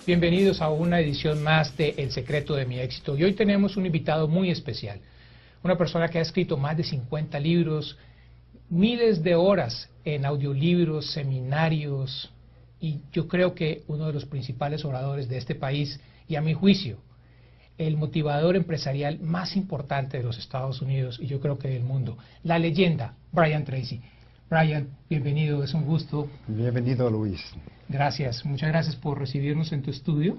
Bienvenidos a una edición más de El Secreto de mi Éxito. Y hoy tenemos un invitado muy especial, una persona que ha escrito más de 50 libros, miles de horas en audiolibros, seminarios, y yo creo que uno de los principales oradores de este país, y a mi juicio, el motivador empresarial más importante de los Estados Unidos y yo creo que del mundo, la leyenda Brian Tracy. Brian, bienvenido, es un gusto. Bienvenido, Luis. Gracias, muchas gracias por recibirnos en tu estudio.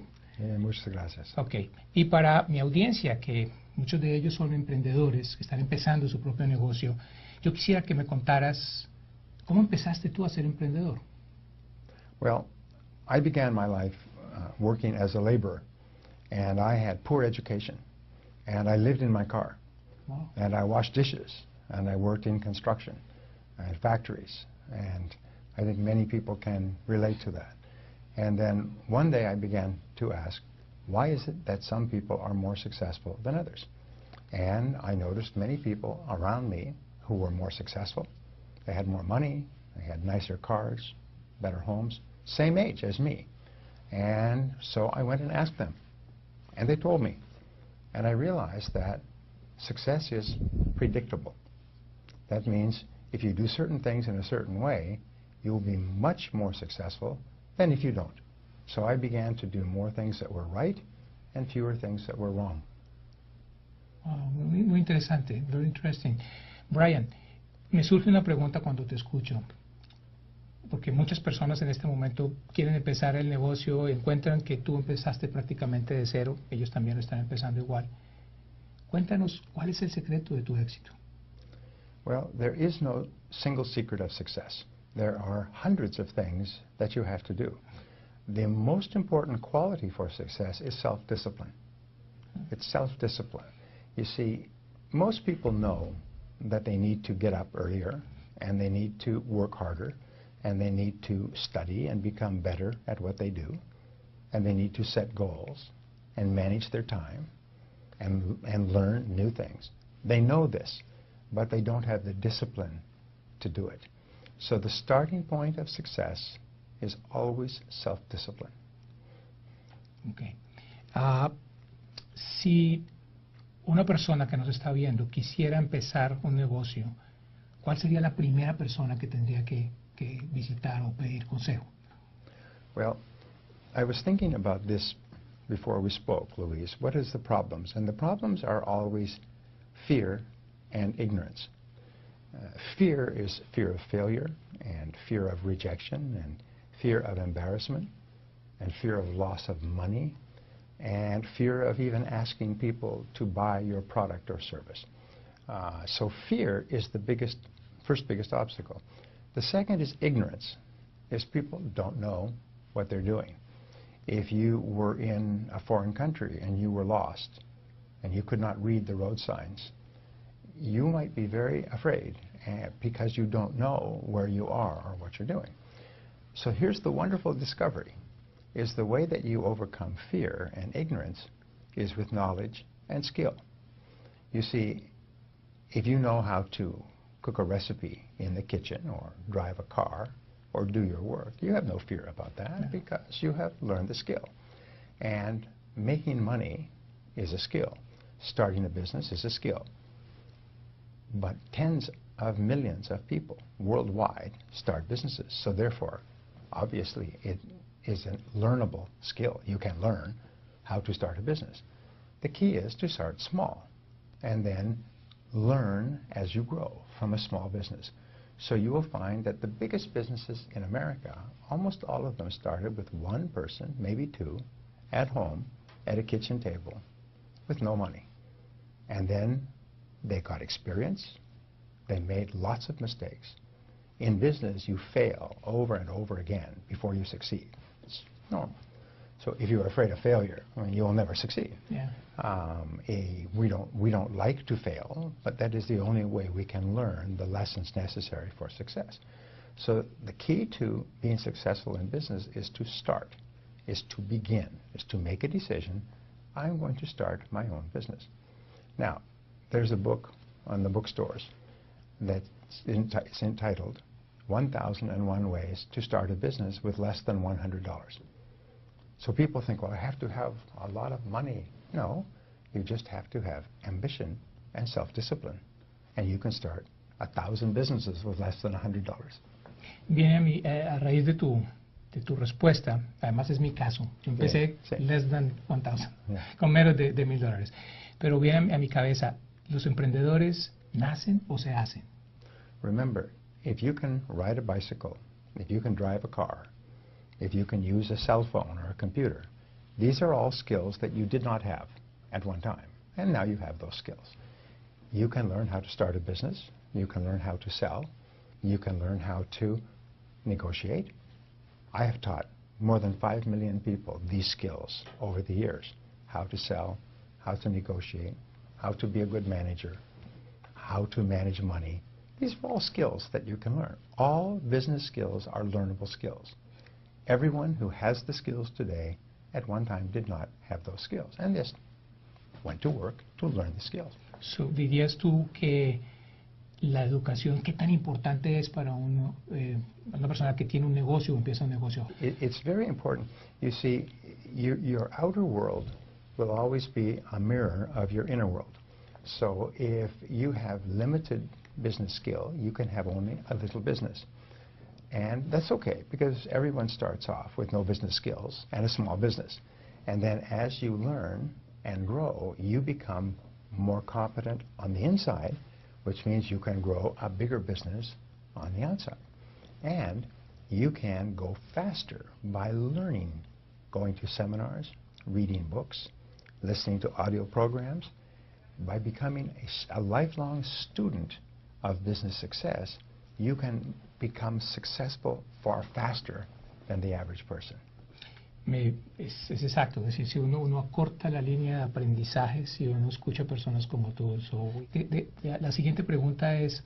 Muchas gracias. Ok, y para mi audiencia, que muchos de ellos son emprendedores, que están empezando su propio negocio, yo quisiera que me contaras, ¿cómo empezaste tú a ser emprendedor? Well, I began my life working as a laborer, and I had poor education, and I lived in my car, Wow. and I washed dishes, and I worked in construction and factories, and I think many people can relate to that. And then one day I began to ask, why is it that some people are more successful than others? And I noticed many people around me who were more successful. They had more money, they had nicer cars, better homes, same age as me. And so I went and asked them, and they told me. And I realized that success is predictable. That means if you do certain things in a certain way, you'll be much more successful than if you don't. So I began to do more things that were right and fewer things that were wrong. Muy interesante, very interesting. Brian, me surge una pregunta cuando te escucho, porque muchas personas en este momento quieren empezar el negocio, encuentran que tú empezaste prácticamente de cero, ellos también lo están empezando igual. Cuéntanos, ¿cuál es el secreto de tu éxito? Well, there is no single secret of success. There are hundreds of things that you have to do. The most important quality for success is self-discipline. It's self-discipline. You see, most people know that they need to get up earlier, and they need to work harder, and they need to study and become better at what they do, and they need to set goals and manage their time and learn new things. They know this, but they don't have the discipline to do it. So the starting point of success is always self-discipline. Okay. Si una persona que nos está viendo quisiera empezar un negocio, ¿cuál sería la primera persona que tendría que visitar o pedir consejo? Well, I was thinking about this before we spoke, Luis. What is the problems? And the problems are always fear and ignorance. Fear is fear of failure, and fear of rejection, and fear of embarrassment, and fear of loss of money, and fear of even asking people to buy your product or service. So fear is the first biggest obstacle. The second is ignorance, is people don't know what they're doing. If you were in a foreign country and you were lost and you could not read the road signs, you might be very afraid because you don't know where you are or what you're doing. So here's the wonderful discovery, is the way that you overcome fear and ignorance is with knowledge and skill. You see, if you know how to cook a recipe in the kitchen or drive a car or do your work, you have no fear about that because you have learned the skill. And making money is a skill. Starting a business is a skill. But tens of millions of people worldwide start businesses. So therefore, obviously, it is a learnable skill. You can learn how to start a business. The key is to start small and then learn as you grow from a small business. So you will find that the biggest businesses in America, almost all of them started with one person, maybe two, at home, at a kitchen table, with no money. And then they got experience. They made lots of mistakes. In business, you fail over and over again before you succeed. It's normal. So if you're afraid of failure, I mean, you'll never succeed. Yeah. We don't like to fail, but that is the only way we can learn the lessons necessary for success. So the key to being successful in business is to start, is to begin, is to make a decision. I'm going to start my own business. Now, there's a book on the bookstores that's entitled 1001 Ways to Start a Business with Less Than $100. So people think, well, I have to have a lot of money. No, you just have to have ambition and self-discipline. And you can start 1,000 businesses with less than $100. Viene a raíz de tu respuesta, además es mi caso. Yo empecé less than 1,000, con menos de $1,000. Pero viene a mi cabeza, ¿los emprendedores nacen o se hacen? Remember, if you can ride a bicycle, if you can drive a car, if you can use a cell phone or a computer, these are all skills that you did not have at one time. And now you have those skills. You can learn how to start a business. You can learn how to sell. You can learn how to negotiate. I have taught more than 5 million people these skills over the years. How to sell, how to negotiate, how to be a good manager, how to manage money. These are all skills that you can learn. All business skills are learnable skills. Everyone who has the skills today at one time did not have those skills. And just went to work to learn the skills. So, ¿dirías tú que la educación, qué tan importante es para una persona que tiene un negocio o empieza un negocio? It's very important. You see, your outer world will always be a mirror of your inner world. So if you have limited business skill, you can have only a little business. And that's okay, because everyone starts off with no business skills and a small business. And then as you learn and grow, you become more competent on the inside, which means you can grow a bigger business on the outside. And you can go faster by learning, going to seminars, reading books, listening to audio programs. By becoming a lifelong student of business success, you can become successful far faster than the average person. Es exacto, es decir, si uno acorta la línea de aprendizaje, si uno escucha personas como tú. La siguiente pregunta es,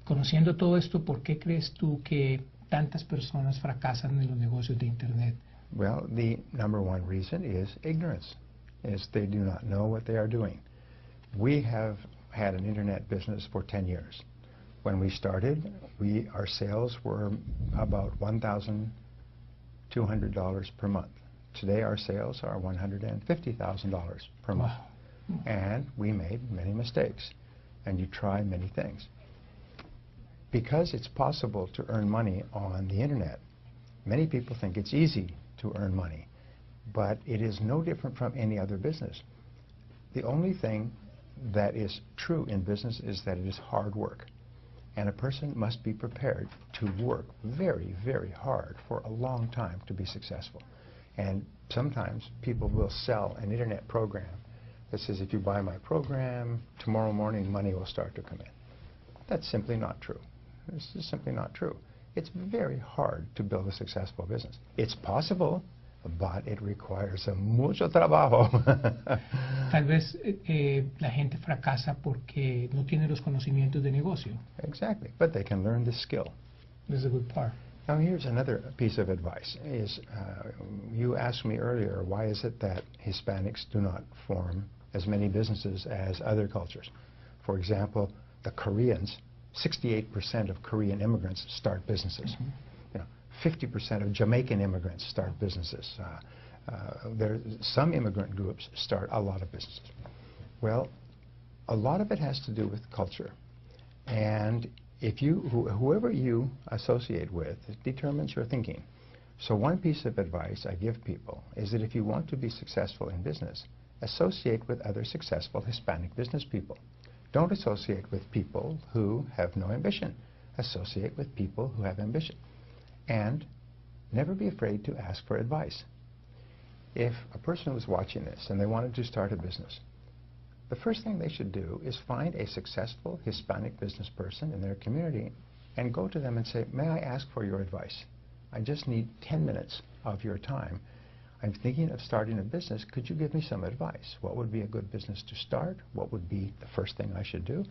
conociendo todo esto, ¿por qué crees tú que tantas personas fracasan en los negocios de Internet? Well, the number one reason is ignorance, is they do not know what they are doing. We have had an Internet business for 10 years. When we started, our sales were about $1,200 per month. Today our sales are $150,000 per month. Wow. And we made many mistakes. And you try many things. Because it's possible to earn money on the Internet, many people think it's easy to earn money. But it is no different from any other business. The only thing that is true in business is that it is hard work. And a person must be prepared to work very, very hard for a long time to be successful. And sometimes people will sell an Internet program that says, if you buy my program, tomorrow morning money will start to come in. That's simply not true. This is simply not true. It's very hard to build a successful business. It's possible, but it requires mucho trabajo. Tal vez la gente fracasa porque no tiene los conocimientos de negocio. Exactly, but they can learn the skill. This is a good part. Now here's another piece of advice. You asked me earlier, why is it that Hispanics do not form as many businesses as other cultures? For example, the Koreans, 68% of Korean immigrants start businesses. Mm-hmm. 50% of Jamaican immigrants start businesses. Some immigrant groups start a lot of businesses. Well, a lot of it has to do with culture. And whoever you associate with determines your thinking. So one piece of advice I give people is that if you want to be successful in business, associate with other successful Hispanic business people. Don't associate with people who have no ambition. Associate with people who have ambition. And never be afraid to ask for advice. If a person was watching this and they wanted to start a business, the first thing they should do is find a successful Hispanic business person in their community and go to them and say, may I ask for your advice? I just need 10 minutes of your time. I'm thinking of starting a business. Could you give me some advice? What would be a good business to start? What would be the first thing I should do?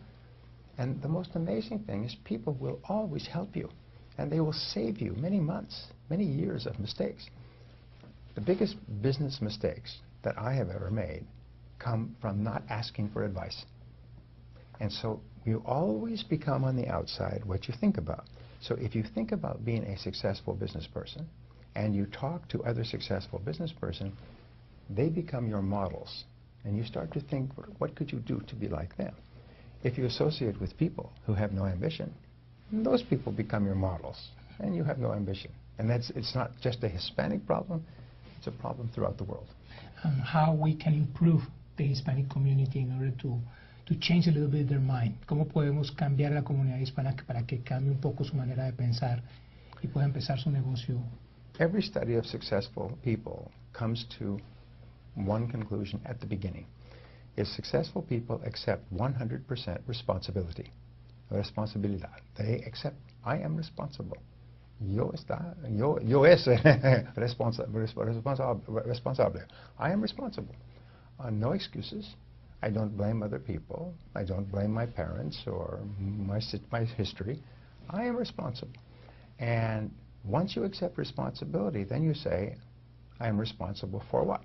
And the most amazing thing is people will always help you. And they will save you many months, many years of mistakes. The biggest business mistakes that I have ever made come from not asking for advice. And so you always become on the outside what you think about. So if you think about being a successful business person, and you talk to other successful business person, they become your models. And you start to think, what could you do to be like them? If you associate with people who have no ambition, those people become your models, and you have no ambition. And it's not just a Hispanic problem, it's a problem throughout the world. How we can improve the Hispanic community in order to change a little bit their mind. ¿Cómo podemos cambiar la comunidad hispana para que cambie un poco su manera de pensar y pueda empezar su negocio? Every study of successful people comes to one conclusion at the beginning. Is successful people accept 100% responsibility. Responsabilidad. They accept, I am responsible. Yo es responsable. I am responsible. No excuses. I don't blame other people. I don't blame my parents or my history. I am responsible. And once you accept responsibility, then you say, I am responsible for what?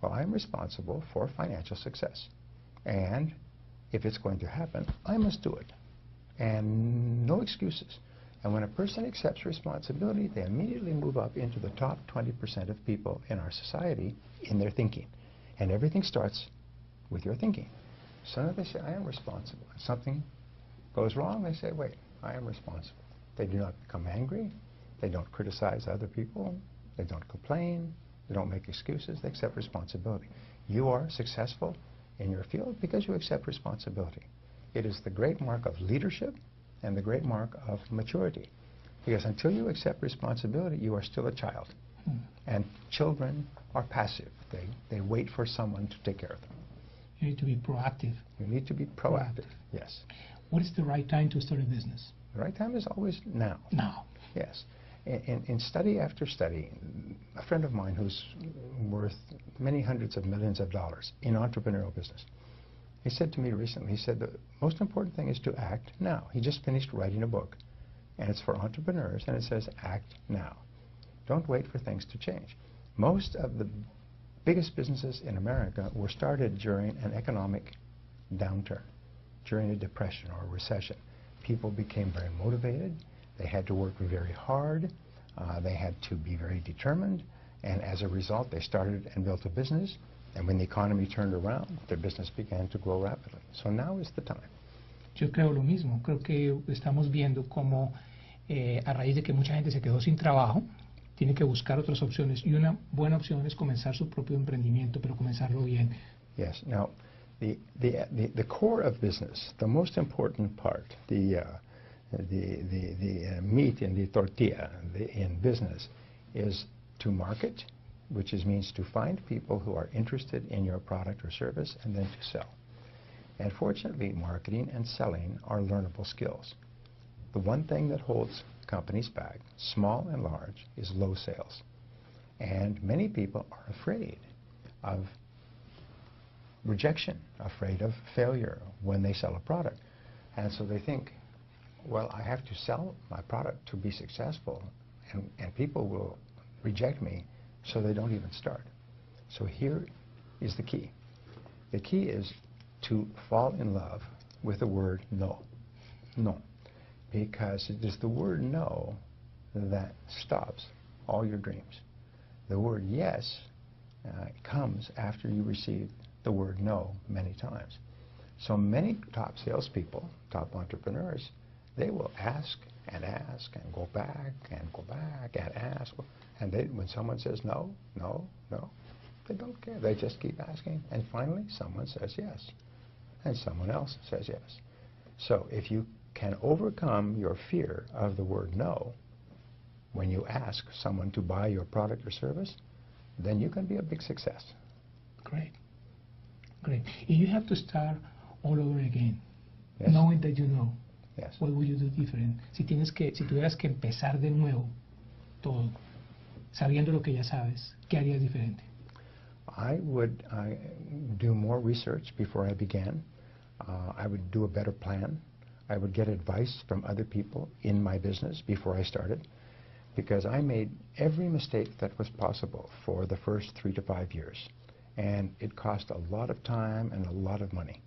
Well, I am responsible for financial success. And if it's going to happen, I must do it. And no excuses. And when a person accepts responsibility, they immediately move up into the top 20% of people in our society in their thinking. And everything starts with your thinking. Suddenly they say, I am responsible. If something goes wrong, they say, wait, I am responsible. They do not become angry. They don't criticize other people. They don't complain. They don't make excuses. They accept responsibility. You are successful in your field because you accept responsibility. It is the great mark of leadership and the great mark of maturity. Because until you accept responsibility, you are still a child. And children are passive. They wait for someone to take care of them. You need to be proactive. You need to be proactive. Yes. What is the right time to start a business? The right time is always now. Now. Yes. In study after study, a friend of mine who's worth many hundreds of millions of dollars in entrepreneurial business, he said to me recently, he said the most important thing is to act now. He just finished writing a book, and it's for entrepreneurs, and it says act now. Don't wait for things to change. Most of the biggest businesses in America were started during an economic downturn, during a depression or a recession. People became very motivated. They had to work very hard. They had to be very determined. And as a result, they started and built a business. And when the economy turned around, their business began to grow rapidly. So now is the time. Yo creo lo mismo. Creo que estamos viendo cómo a raíz de que mucha gente se quedó sin trabajo, tiene que buscar otras opciones. Y una buena opción es comenzar su propio emprendimiento, pero comenzarlo bien. Yes. Now, the core of business, the most important part, the meat in the tortilla in business is to market, which means to find people who are interested in your product or service and then to sell. And fortunately, marketing and selling are learnable skills. The one thing that holds companies back, small and large, is low sales. And many people are afraid of rejection, afraid of failure when they sell a product. And so they think, well, I have to sell my product to be successful, and people will reject me, so they don't even start. So here is the key. The key is to fall in love with the word no. No. Because it is the word no that stops all your dreams. The word yes comes after you receive the word no many times. So many top salespeople, top entrepreneurs, they will ask and go back and ask. And when someone says no, no, no, they don't care. They just keep asking. And finally, someone says yes. And someone else says yes. So if you can overcome your fear of the word no when you ask someone to buy your product or service, then you can be a big success. Great. Great. If you have to start all over again, Yes. knowing that you know, Yes. what would you do different? Si tuvieras que empezar de nuevo todo, sabiendo lo que ya sabes, ¿qué harías diferente? I would do more research before I began. I would do a better plan. I would get advice from other people in my business before I started, because I made every mistake that was possible for the first 3 to 5 years. And it cost a lot of time and a lot of money.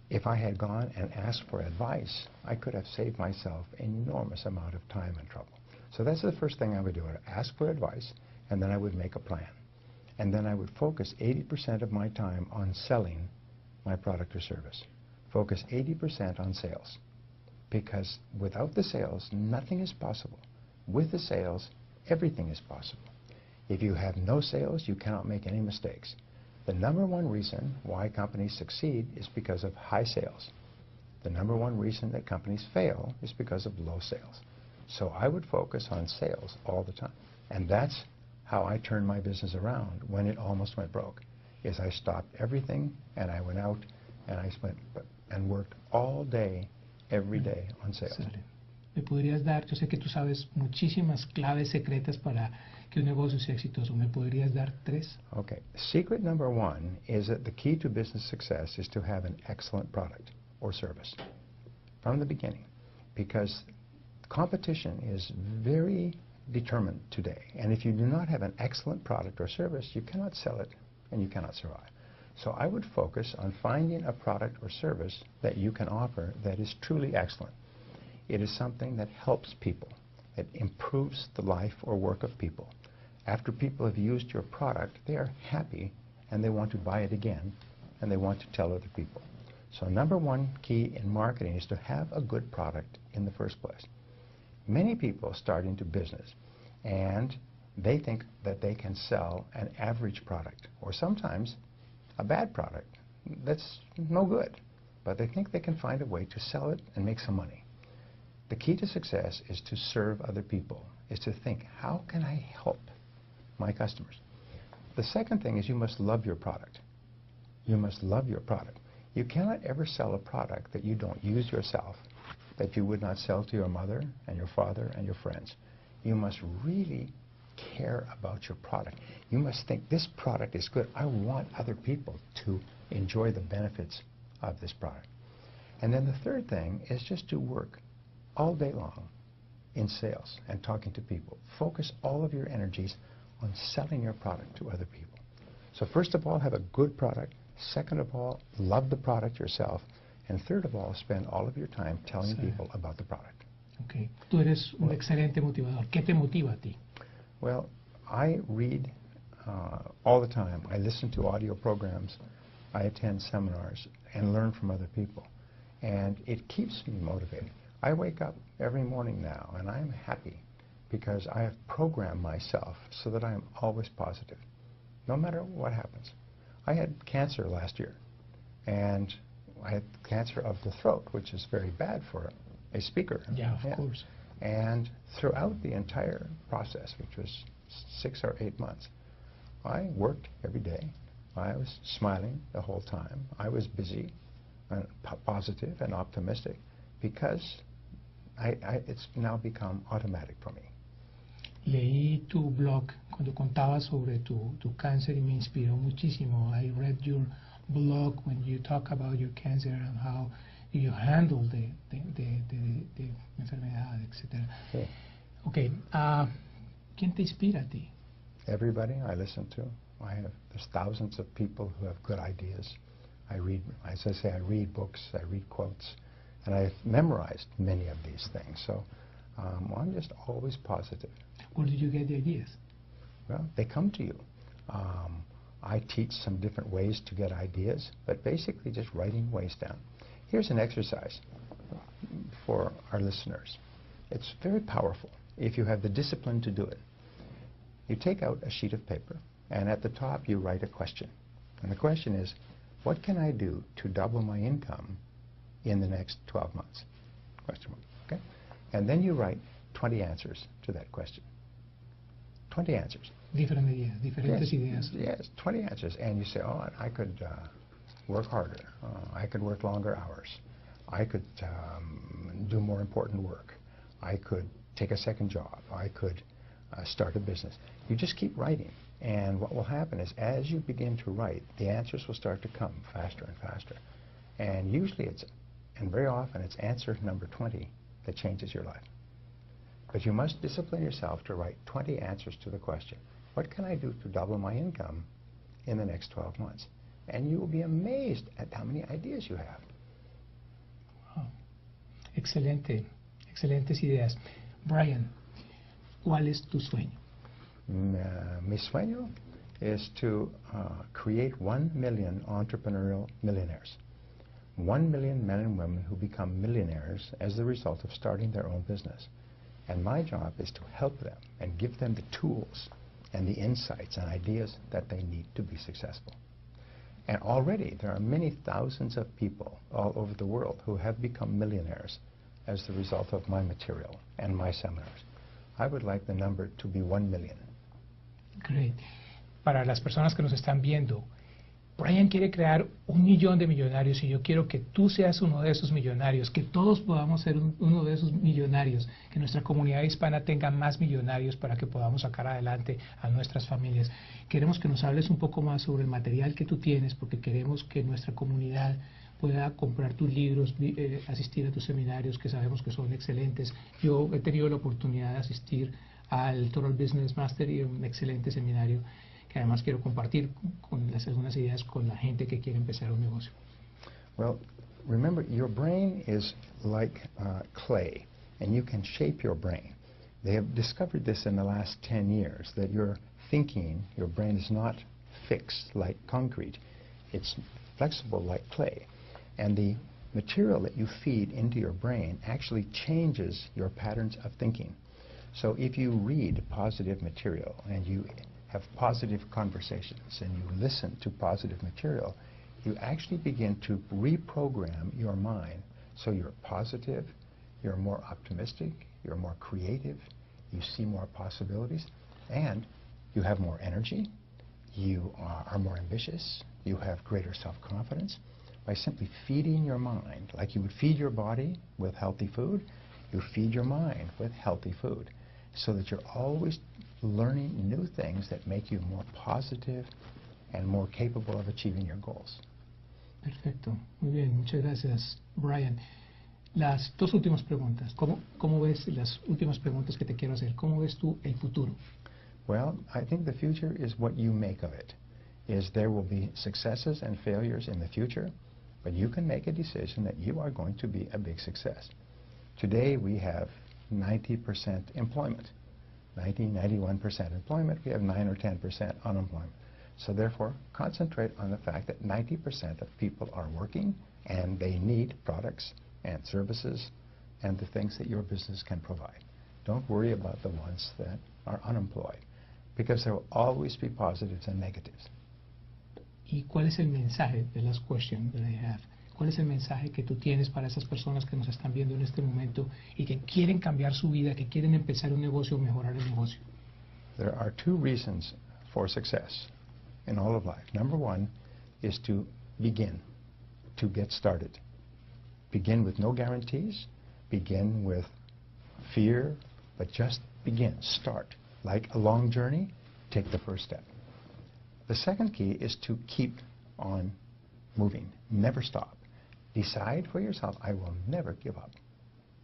If I had gone and asked for advice, I could have saved myself an enormous amount of time and trouble. So that's the first thing I would do. I would ask for advice, and then I would make a plan. And then I would focus 80% of my time on selling my product or service. Focus 80% on sales. Because without the sales, nothing is possible. With the sales, everything is possible. If you have no sales, you cannot make any mistakes. The number one reason why companies succeed is because of high sales. The number one reason that companies fail is because of low sales. So I would focus on sales all the time. And that's how I turned my business around when it almost went broke, is I stopped everything and I went out and I went and worked all day, every day on sales. ¿Me podrías dar, yo sé que tú sabes muchísimas claves secretas para que un negocio sea exitoso, ¿me podrías dar 3? Okay. Secret number 1 is that the key to business success is to have an excellent product or service from the beginning, because competition is very determined today, and if you do not have an excellent product or service, you cannot sell it and you cannot survive. So I would focus on finding a product or service that you can offer that is truly excellent. It is something that helps people, that improves the life or work of people. After people have used your product, they are happy and they want to buy it again and they want to tell other people. So number 1 key in marketing is to have a good product in the first place. Many people start into business and they think that they can sell an average product or sometimes a bad product that's no good, but they think they can find a way to sell it and make some money. The key to success is to serve other people, is to think, how can I help my customers? The second thing is you must love your product. You must love your product. You cannot ever sell a product that you don't use yourself, that you would not sell to your mother and your father and your friends. You must really care about your product. You must think, this product is good. I want other people to enjoy the benefits of this product. And then the third thing is just to work all day long in sales and talking to people. Focus all of your energies on selling your product to other people. So first of all, have a good product. Second of all, love the product yourself. And third of all, spend all of your time telling people about the product. Okay. Tú eres un excelente motivador. ¿Qué te motiva a ti? Well, I read all the time. I listen to audio programs. I attend seminars and learn from other people. And it keeps me motivated. I wake up every morning now and I'm happy because I have programmed myself so that I am always positive, no matter what happens. I had cancer last year, and I had cancer of the throat, which is very bad for a speaker. Yeah, of course. And throughout the entire process, which was 6 or 8 months, I worked every day. I was smiling the whole time. I was busy and positive and optimistic because it's now become automatic for me. Leí tu blog cuando contabas sobre tu cáncer y me inspiró muchísimo. I read your blog when you talk about your cancer and how you handle the enfermedad, etc. Sí. Okay. ¿Quién te inspira a ti? Everybody I listen to. There's thousands of people who have good ideas. I read, as I say, I read books, I read quotes, and I've memorized many of these things. So I'm just always positive. Where do you get the ideas? Well, they come to you. I teach some different ways to get ideas, but basically just writing ways down. Here's an exercise for our listeners. It's very powerful if you have the discipline to do it. You take out a sheet of paper, and at the top you write a question. And the question is, what can I do to double my income in the next 12 months? Question mark. Okay? And then you write 20 answers to that question. 20 answers. Diferentes ideas. Yes, 20 answers. And you say, oh, I could work harder. I could work longer hours. I could do more important work. I could take a second job. I could start a business. You just keep writing. And what will happen is as you begin to write, the answers will start to come faster and faster. And usually and very often it's answer number 20 that changes your life. But you must discipline yourself to write 20 answers to the question, what can I do to double my income in the next 12 months? And you will be amazed at how many ideas you have. Wow. Excelente. Excelentes ideas. Brian, ¿Cuál es tu sueño? Mi sueño is to create 1 million entrepreneurial millionaires. 1 million men and women who become millionaires as the result of starting their own business. And my job is to help them and give them the tools and the insights and ideas that they need to be successful. And already there are many thousands of people all over the world who have become millionaires as the result of my material and my seminars. I would like the number to be 1 million. Great. Para las personas que nos están viendo, Brian quiere crear 1 millón de millonarios y yo quiero que tú seas uno de esos millonarios, que todos podamos ser uno de esos millonarios, que nuestra comunidad hispana tenga más millonarios para que podamos sacar adelante a nuestras familias. Queremos que nos hables un poco más sobre el material que tú tienes, porque queremos que nuestra comunidad pueda comprar tus libros, asistir a tus seminarios, que sabemos que son excelentes. Yo he tenido la oportunidad de asistir al Total Business Mastery, un excelente seminario, que además quiero compartir con algunas ideas con la gente que quiere empezar un negocio. Well, remember, your brain is like clay, and you can shape your brain. They have discovered this in the last 10 years, that your thinking, your brain is not fixed like concrete. It's flexible like clay. And the material that you feed into your brain actually changes your patterns of thinking. So if you read positive material and you have positive conversations and you listen to positive material, you actually begin to reprogram your mind so you're positive, you're more optimistic, you're more creative, you see more possibilities, and you have more energy, you are more ambitious, you have greater self-confidence. By simply feeding your mind, like you would feed your body with healthy food, you feed your mind with healthy food, so that you're always learning new things that make you more positive and more capable of achieving your goals. Perfecto, muy bien, muchas gracias, Brian. Las dos últimas preguntas, ¿cómo ves las últimas preguntas que te quiero hacer? ¿Cómo ves tú el futuro? Well, I think the future is what you make of it. Is there will be successes and failures in the future, but you can make a decision that you are going to be a big success. Today we have 90% employment. 91% employment, we have 9 or 10% unemployment. So therefore, concentrate on the fact that 90% of people are working and they need products and services and the things that your business can provide. Don't worry about the ones that are unemployed, because there will always be positives and negatives. ¿Y cuál es el mensaje de las questions that I have? ¿Cuál es el mensaje que tú tienes para esas personas que nos están viendo en este momento y que quieren cambiar su vida, que quieren empezar un negocio o mejorar el negocio? There are 2 reasons for success in all of life. Number 1 is to begin, to get started. Begin with no guarantees, begin with fear, but just begin, start. Like a long journey, take the first step. The second key is to keep on moving, never stop. Decide for yourself, I will never give up,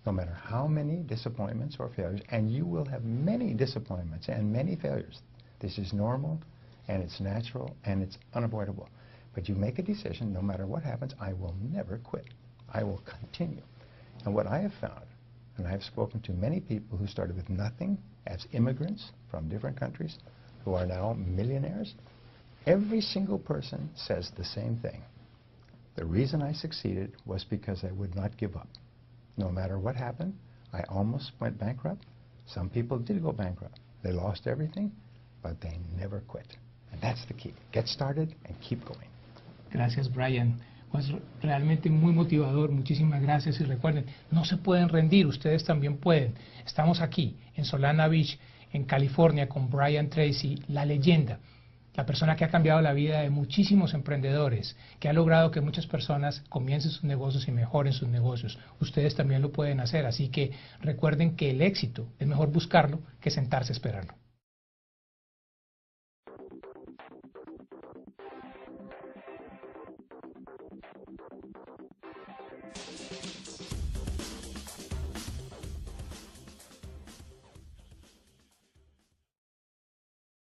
no matter how many disappointments or failures, and you will have many disappointments and many failures. This is normal, and it's natural, and it's unavoidable. But you make a decision, no matter what happens, I will never quit. I will continue. And what I have found, and I have spoken to many people who started with nothing as immigrants from different countries, who are now millionaires, every single person says the same thing. The reason I succeeded was because I would not give up. No matter what happened, I almost went bankrupt. Some people did go bankrupt. They lost everything, but they never quit. And that's the key. Get started and keep going. Gracias, Brian. Pues realmente muy motivador. Muchísimas gracias. Y recuerden, no se pueden rendir. Ustedes también pueden. Estamos aquí, en Solana Beach, en California, con Brian Tracy, la leyenda. La persona que ha cambiado la vida de muchísimos emprendedores, que ha logrado que muchas personas comiencen sus negocios y mejoren sus negocios. Ustedes también lo pueden hacer, así que recuerden que el éxito es mejor buscarlo que sentarse a esperarlo.